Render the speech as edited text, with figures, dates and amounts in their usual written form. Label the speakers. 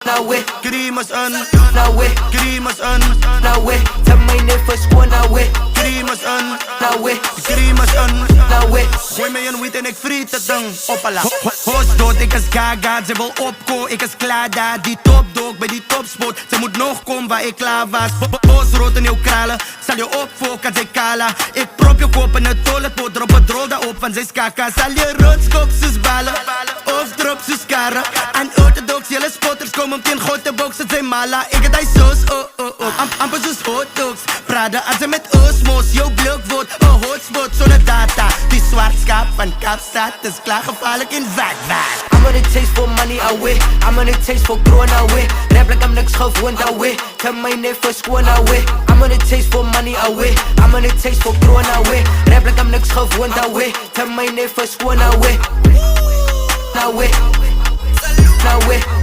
Speaker 1: nou we,
Speaker 2: Krimas aan,
Speaker 1: nou we,
Speaker 2: krimas aan,
Speaker 1: nou we. Tell my neighbors gewoon nou we,
Speaker 2: krimas aan,
Speaker 1: nou we,
Speaker 2: krimas aan.
Speaker 1: nou we.
Speaker 2: Gooi mij een wiet en ik friet het dan. Oppala. Hoos dood, ik is gaga, ze wil opko, ik is klaar daar. Die topdog bij die topspot, ze moet nog komen waar ik klaar was. Boos rood en jouw kralen, zal je opfokken, zij kala. Ik prop je kop in het toiletpot, drop het drol daarop van zijn skaka. Zal je rotskop zus ballen, of drop zus kara. En orthodox, jullie spotters komen meteen grote boxen, zijn mala. Ik het hij zoos, amper zoals hotdogs. Praten als ze met osmos, jouw blok wordt een hotspot zonder data. Die zwart schaap van Kaapstad is klaar gevaarlijk in Zagvaart.
Speaker 1: I'm on a chase for money away, I'm on a chase for growing away. Rap like I'm niks gewoon away, tell my neighbors gewoon away. I'm on a chase for money away, I'm on a chase for growing away. Rap like I'm niks gewoon away, tell my neighbors gewoon away. Now we, now we.